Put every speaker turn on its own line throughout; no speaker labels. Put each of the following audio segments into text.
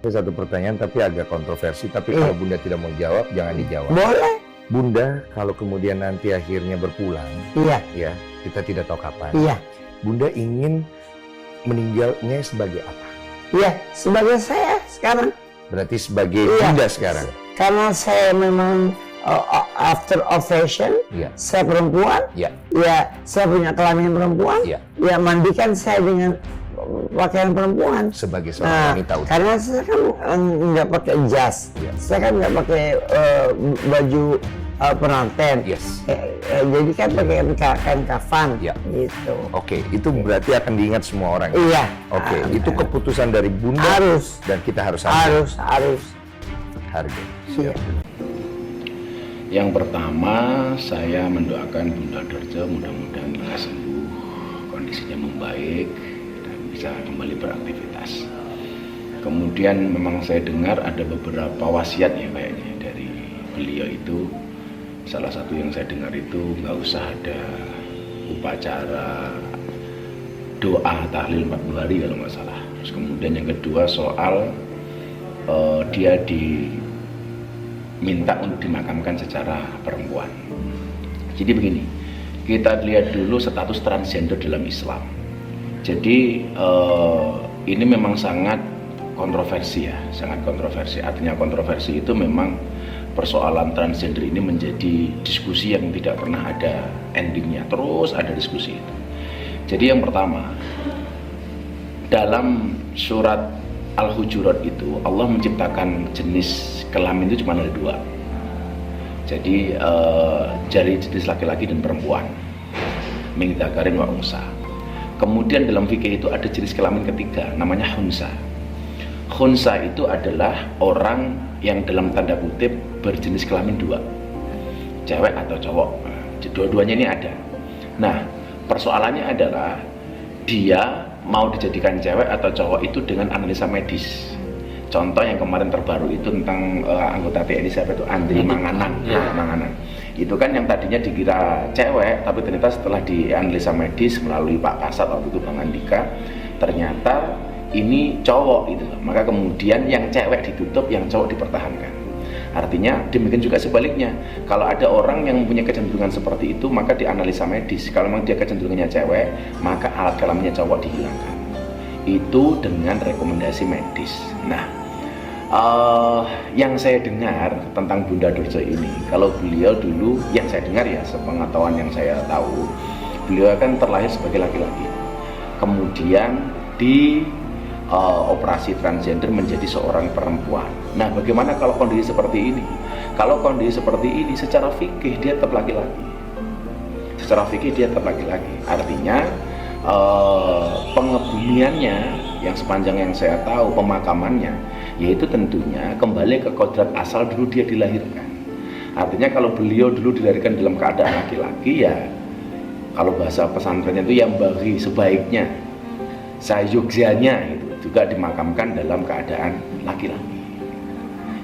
Satu pertanyaan tapi agak kontroversi, tapi kalau Bunda tidak mau jawab, jangan dijawab.
Boleh.
Bunda, kalau kemudian nanti akhirnya berpulang,
Iya.
ya, kita tidak tahu kapan.
Iya.
Bunda ingin meninggalnya sebagai apa?
Iya, sebagai saya sekarang.
Berarti sebagai
Iya.
Bunda sekarang.
Karena saya memang after ovation,
Iya.
saya perempuan,
Ya,
ya saya punya kelamin perempuan,
Iya.
ya mandikan saya dengan pakaian perempuan.
sebagai seorang wanita utuh.
Karena saya kan nggak pakai jas,
Iya.
saya kan nggak pakai baju pengantin.
Yes.
Jadi kan pakai kain kafan,
Iya.
gitu.
Oke, itu berarti akan diingat semua orang.
Iya.
Oke, itu keputusan dari Bunda
Harus,
dan kita harus ambil
harus.
harga.
Iya.
Yang pertama, saya mendoakan Bunda Dorce mudah-mudahan lekas sembuh, kondisinya membaik dan bisa kembali beraktivitas. Kemudian memang saya dengar ada beberapa wasiat ya kayaknya dari beliau itu. Salah satu yang saya dengar itu nggak usah ada upacara doa tahlil 40 hari kalau nggak salah. Terus kemudian yang kedua soal dia diminta untuk dimakamkan secara perempuan. Jadi begini, kita lihat dulu status transgender dalam Islam. Jadi ini memang sangat kontroversi ya, sangat kontroversi. Artinya kontroversi itu memang persoalan transgender ini menjadi diskusi yang tidak pernah ada endingnya, terus ada diskusi itu. Jadi yang pertama, dalam surat Al-Hujurat itu Allah menciptakan jenis kelamin itu cuma ada dua. Jadi dari jenis laki-laki dan perempuan, min dzakarin wa unsa. Kemudian dalam fikih itu ada jenis kelamin ketiga, namanya khunsa. Khunsa itu adalah orang yang dalam tanda kutip berjenis kelamin dua, cewek atau cowok. Dua-duanya ini ada. Nah, persoalannya adalah dia mau dijadikan cewek atau cowok itu dengan analisa medis. Contoh yang kemarin terbaru itu tentang anggota TNI siapa itu, Andri Manganan. Manganan. Itu kan yang tadinya dikira cewek, tapi ternyata setelah dianalisa medis melalui Pak Kasat waktu itu Bang Andika, ternyata ini cowok itu. Maka kemudian yang cewek ditutup, yang cowok dipertahankan. Artinya demikian juga sebaliknya. Kalau ada orang yang mempunyai kecenderungan seperti itu, maka dianalisa medis. Kalau memang dia kecenderungannya cewek, maka alat kelaminnya cowok dihilangkan. Itu dengan rekomendasi medis. Nah, yang saya dengar tentang Bunda Dorce ini, kalau beliau dulu, yang saya dengar ya, sepengetahuan yang saya tahu, beliau kan terlahir sebagai laki-laki. Kemudian di operasi transgender menjadi seorang perempuan. Nah, bagaimana kalau kondisi seperti ini? Kalau kondisi seperti ini, secara fikih dia tetap laki-laki. Secara fikih dia tetap laki-laki. Artinya pengebumiannya yang sepanjang yang saya tahu, pemakamannya, yaitu tentunya kembali ke kodrat asal dulu dia dilahirkan. Artinya kalau beliau dulu dilahirkan dalam keadaan laki-laki, ya kalau bahasa pesantrennya itu yang bagi sebaiknya, sayugyanya itu juga dimakamkan dalam keadaan laki-laki.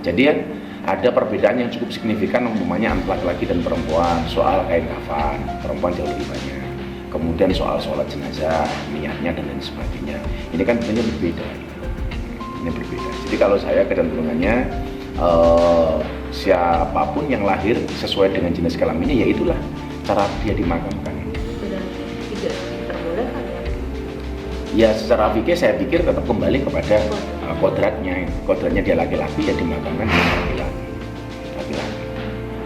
Jadi kan ada perbedaan yang cukup signifikan umpamanya antara laki-laki dan perempuan soal kain kafan, perempuan jauh lebih banyak. Kemudian soal sholat jenazah, niatnya dan lain sebagainya. Ini kan tentunya berbeda. Ini berbeda. Jadi kalau saya kecenderungannya siapapun yang lahir sesuai dengan jenis kelaminnya, ya itulah cara dia dimakamkan.
Sudah tidak diperbolehkan ya?
Ya secara fikih saya pikir tetap kembali kepada kodratnya. Kodratnya dia laki-laki, ya dimakamkan dengan laki-laki.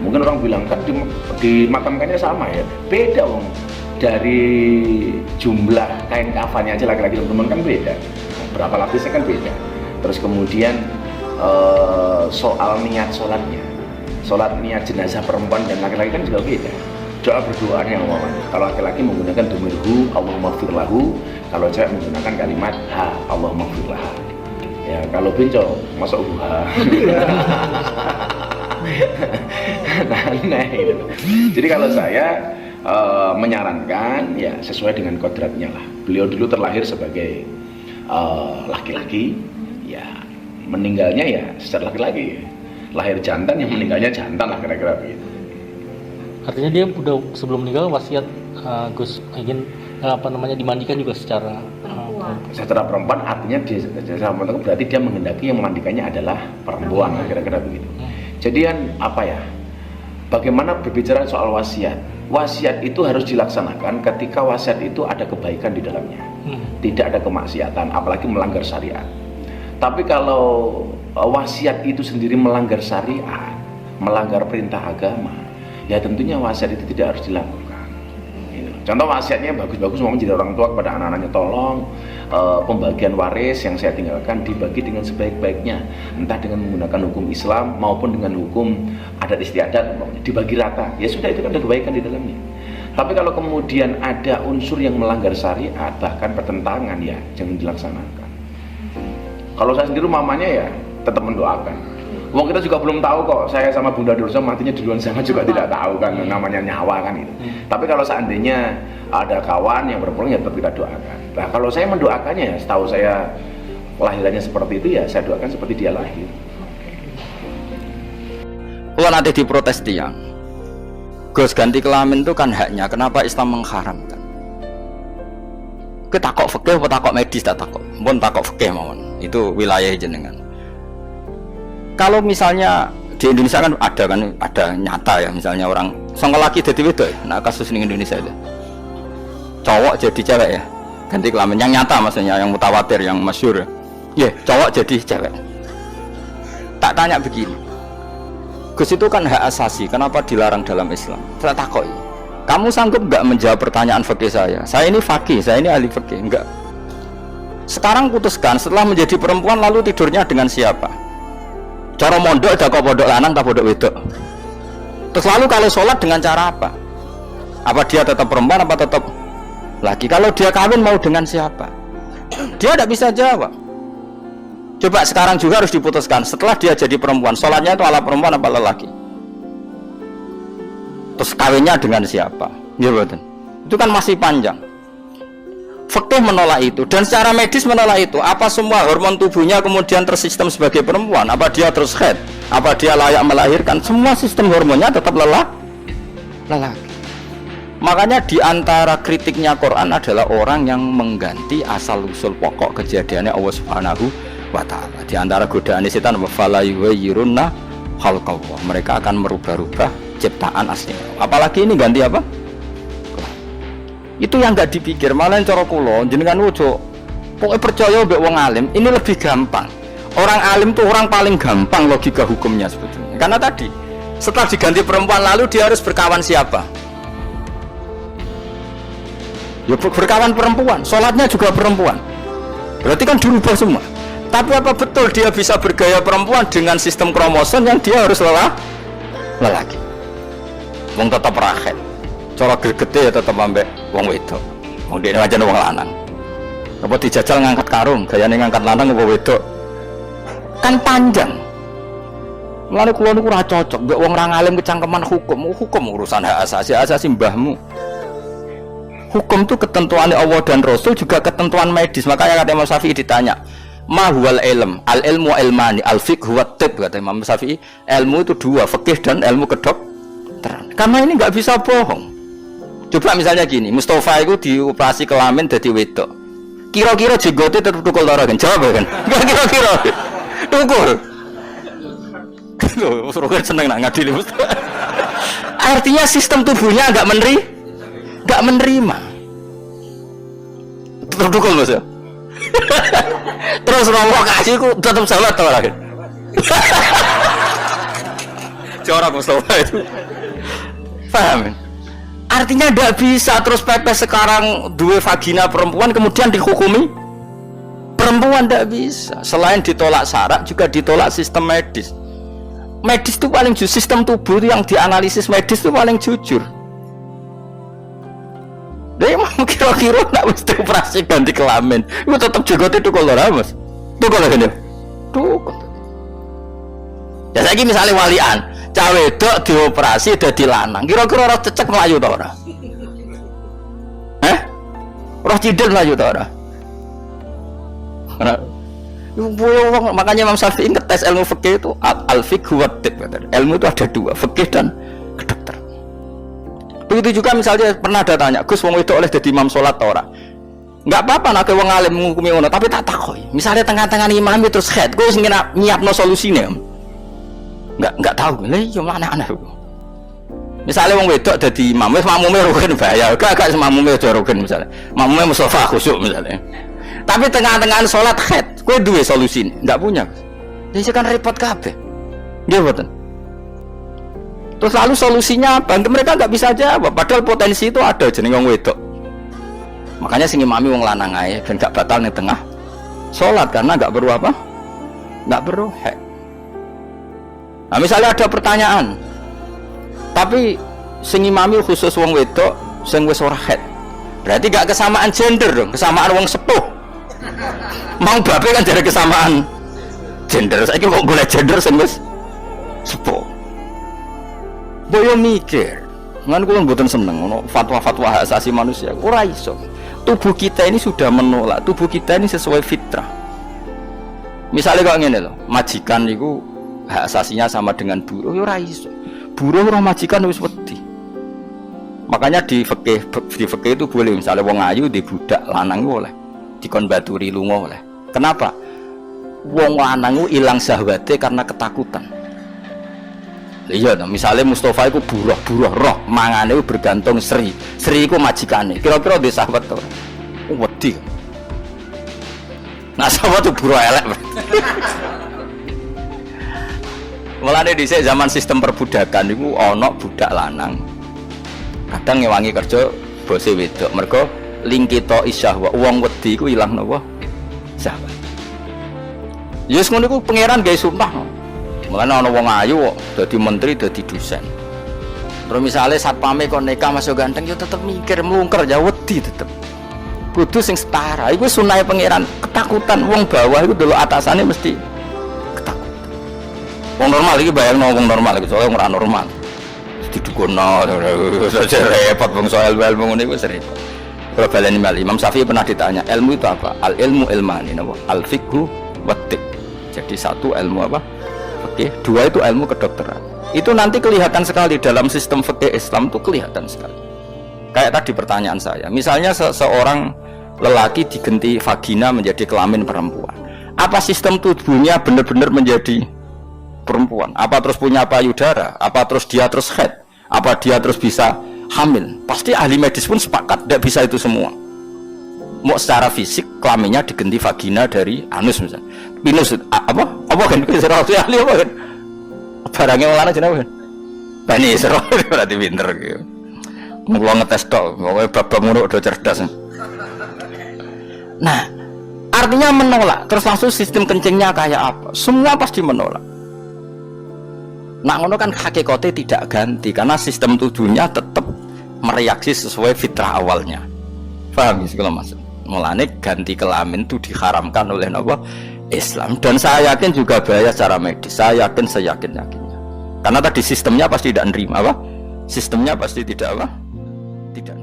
Mungkin orang bilang kan dimakamkannya sama ya, beda om. Dari jumlah kain kafannya aja laki-laki dan perempuan kan beda, berapa lapisnya kan beda. Terus kemudian soal niat sholatnya, sholat niat jenazah perempuan dan laki-laki kan juga beda. Doa berdoanya umpamanya, kalau laki-laki menggunakan domirhu Allahumma firlahu, kalau cewek menggunakan kalimat ha Allahumma firlaha. Ya kalau bencong masuk uha. Nah, gitu. Jadi kalau saya menyarankan ya sesuai dengan kodratnya lah. Beliau dulu terlahir sebagai laki-laki, ya meninggalnya ya secara laki-laki. Lahir jantan, yang meninggalnya jantan lah kira-kira begitu.
Artinya dia udah sebelum meninggal wasiat Gus ingin dimandikan juga secara
Secara perempuan artinya dia secara perempuan berarti dia menghendaki yang memandikannya adalah perempuan, kira-kira begitu. Jadi kan apa ya? Bagaimana berbicara soal wasiat? Wasiat itu harus dilaksanakan ketika wasiat itu ada kebaikan di dalamnya, tidak ada kemaksiatan, apalagi melanggar syariat. Tapi kalau wasiat itu sendiri melanggar syariat, melanggar perintah agama, ya tentunya wasiat itu tidak harus dilakukan. Contoh wasiatnya bagus-bagus, mau menjadi orang tua kepada anak-anaknya, tolong pembagian waris yang saya tinggalkan dibagi dengan sebaik-baiknya, entah dengan menggunakan hukum Islam maupun dengan hukum adat istiadat, dibagi rata. Ya sudah, itu kan ada kebaikan di dalamnya. Tapi kalau kemudian ada unsur yang melanggar syariat, bahkan pertentangan, ya jangan dilaksanakan. Kalau saya sendiri mamanya ya tetap mendoakan. Wong kita juga belum tahu kok, saya sama Bunda Dursa matinya duluan sama juga tidak tahu kan, namanya nyawa kan itu. Tapi kalau seandainya ada kawan yang berpulang, ya tetap kita doakan. Nah kalau saya mendoakannya, setahu saya kelahirannya seperti itu, ya saya doakan seperti dia lahir.
Kalau nanti diprotes tiang, Gus ganti kelamin itu kan haknya, kenapa Islam mengharamkan? Kita takok fikih apa takok medis, tak takok. Pun takok fikih mawon. Itu wilayah jenengan. Kalau misalnya di Indonesia kan ada nyata ya, misalnya orang sangka laki jadi wedok ya. Nah kasus di Indonesia itu cowok jadi cewek ya, ganti kelamin yang nyata, maksudnya yang mutawatir, yang masyhur ya, cowok jadi cewek. Tak tanya begini, Gus itu kan hak asasi, kenapa dilarang dalam Islam? Saya takoi, kamu sanggup nggak menjawab pertanyaan fikih saya? Saya ini faqih, saya ini ahli fikih. Enggak. Sekarang putuskan, setelah menjadi perempuan lalu tidurnya dengan siapa? Cara mondok ada kok pondok lanang tak pondok wedok. Terus lalu kalau sholat dengan cara apa? Apa dia tetap perempuan apa tetap laki? Kalau dia kawin mau dengan siapa? Dia tidak bisa jawab. Coba sekarang juga harus diputuskan, setelah dia jadi perempuan, sholatnya itu ala perempuan apa lelaki? Terus kawinnya dengan siapa? Ya betul. Itu kan masih panjang. Fikih menolak itu, dan secara medis menolak itu. Apa semua hormon tubuhnya kemudian tersistem sebagai perempuan? Apa dia terus haid? Apa dia layak melahirkan? Semua sistem hormonnya tetap lelaki. Makanya diantara kritiknya Quran adalah orang yang mengganti asal usul pokok kejadiannya Allah Subhanahu wa Ta'ala. Diantara godaan setan, fala yuwayyirunna khalqallah. Mereka akan merubah-rubah ciptaan aslinya. Apalagi ini ganti apa? Itu yang nggak dipikir, malah yang cara kulo jenengan wujo pokoknya percaya mbek wong alim ini lebih gampang. Orang alim tuh orang paling gampang logika hukumnya sebetulnya, karena tadi setelah diganti perempuan lalu dia harus berkawan siapa? Ya berkawan perempuan, sholatnya juga perempuan, berarti kan dirubah semua. Tapi apa betul dia bisa bergaya perempuan dengan sistem kromosom yang dia harus lelaki? Wong tetap rakyat, cara gede ya tetap ambek wong wedok. Wong dene aja wong lanang. Apa dijajal ngangkat karung, gayane ngangkat lanang apa wedok? Kan panjang. Mulane kula niku ora cocok mbek wong ra ngalim kecangkeman hukum. Hukum urusan hak asasi mbahmu. Hukum itu ketentuan Allah dan Rasul, juga ketentuan medis. Makanya kata Imam Syafi'i ditanya, "Ma huwal ilm? Al ilmu ilmani, al fiqh huwa tib." Kata Imam Syafi'i, ilmu itu dua, fikih dan ilmu kedokteran. Karena ini nggak bisa bohong. Coba misalnya gini, Mustafa itu dioperasi kelamin jadi wedok. Kira-kira jenggote tetap tukul ora kan? Jawab kan? Enggak kira-kira. Tukul. Loh, suruh seneng nak ngadili Mustafa. Artinya sistem tubuhnya enggak menerima. Tetap tukul Mas ya. Terus rokok kasih ku tetap salat ta ora kan? Cara Mustafa itu. Paham? Artinya tidak bisa terus pepes sekarang dua vagina perempuan kemudian dihukumi perempuan, tidak bisa. Selain ditolak syarak juga ditolak sistem medis. Medis itu paling jujur, sistem tubuh itu yang dianalisis medis itu paling jujur. Dia mau kira-kira nak mesti operasi ganti kelamin, itu tetap juga itu kalau ramas, itu kalau gini, tuh. Ya saya misalnya walian. Cawe wedok dioperasi dadi lanang. Kira-kira ora cecek mlayu ta ora? Roh cidel mlayu ta ora? Makanya Imam Syafi'i ngetes ilmu fikih itu al-fiqh wa tib. Ilmu itu ada dua, fikih dan kedokteran. Begitu juga misalnya pernah ada tanya, Gus wong wedok oleh dadi imam salat ta ora? Enggak apa-apa nek wong alim ngukumi ngono, tapi tak takoki. Misale tengah-tengah imam terus head, kowe sing nyiapno solusine. Enggak tahu. Lah iya aneh-aneh. Misalnya wong wedok dadi imam, wis makmume rugen bahaya. Gak makmume aja rugen misalnya. Makmume mustofa khusyuk misalnya. Tapi tengah-tengah salat head, kowe duwe solusi? Enggak punya. Jadi kan repot kabeh. Nggih mboten. Terus lalu solusinya apa? Mereka nggak bisa jawab. Padahal potensi itu ada jeneng wong wedok. Makanya sing imami wong lanang ae ben gak batal ning tengah salat karena nggak perlu apa? Nggak perlu head. Nah, misalnya ada pertanyaan. Tapi sing imami khusus wong wedok sing wis ora head. Berarti gak kesamaan gender dong, kesamaan wong sepuh. Mau babe kan jadi kesamaan gender. Saiki kok golek gender sing wis sepuh. Boyo mikir. Ngan kula mboten seneng ngono fatwa-fatwa hak asasi manusia. Ora iso. Tubuh kita ini sudah menolak, tubuh kita ini sesuai fitrah. Misalnya kok ngene lho, majikan niku hak asasinya sama dengan buruh, ya ora iso. Buruh ora majikan wis wedi. Makanya di fikih itu boleh misalnya wong ayu di budak lanang boleh. Dikon baturi lunga oleh. Kenapa? Wong lanang ku ilang syahwate karena ketakutan. Iya, misalnya Mustafa itu buruh roh, mangane itu bergantung Sri itu majikane. Kira-kira di sahabat tuh, wedi. Nah sahabat tuh buruh elek. Mulane dhisik zaman sistem perbudakan itu ono budak lanang. Kadang ngewangi kerja bose wedok. Mergo lingkito isyahwa wong wedi iku ilang napa? Syahwat. Yes ngono iku pangeran gawe sumpah. Mulane ana wong ayu kok dadi menteri, dadi dosen. Terus misale satpame kon nikah masuk ganteng yo tetep mikir mlungker ya wedi tetep. Kudu sing setara. Iku sunahe pangeran. Ketakutan wong bawah iku delok atasane mesti ketakutan. Wong normal iki bayangno wong normal iki soalnya ora normal. Didukono repot wong soal ilmu ngene iku repot. Kalau baleni malih Imam Syafi'i pernah ditanya, ilmu itu apa? Al ilmu ilmani napa? Al fiqhu wa tibb. Jadi satu ilmu apa? Fikih, dua itu ilmu kedokteran. Itu nanti kelihatan sekali dalam sistem fikih Islam itu kelihatan sekali. Kayak tadi pertanyaan saya, misalnya seorang lelaki diganti vagina menjadi kelamin perempuan. Apa sistem tubuhnya benar-benar menjadi perempuan? Apa terus punya payudara? Apa terus dia terus head? Apa dia terus bisa hamil? Pasti ahli medis pun sepakat, tidak bisa itu semua. Mau secara fisik kelaminnya diganti vagina dari anus misalnya. Pinus apa kan serasi ahli apa kan? Barangnya malah jenenge kan. Bani serah berarti pinter gitu. Mau ngetes tok, pokoknya babak ngono udah cerdas. Nah, artinya menolak. Terus langsung sistem kencingnya kayak apa? Semua pasti menolak. Nah, ngono kan hakikatnya tidak ganti karena sistem tubuhnya tetap mereaksi sesuai fitrah awalnya. Paham ya kalau maksud? Mulane ganti kelamin itu diharamkan oleh Islam dan saya yakin juga bahaya secara medis. Saya yakin seyakin-yakinnya. Karena tadi sistemnya pasti tidak nerima apa? Sistemnya pasti tidak apa? Tidak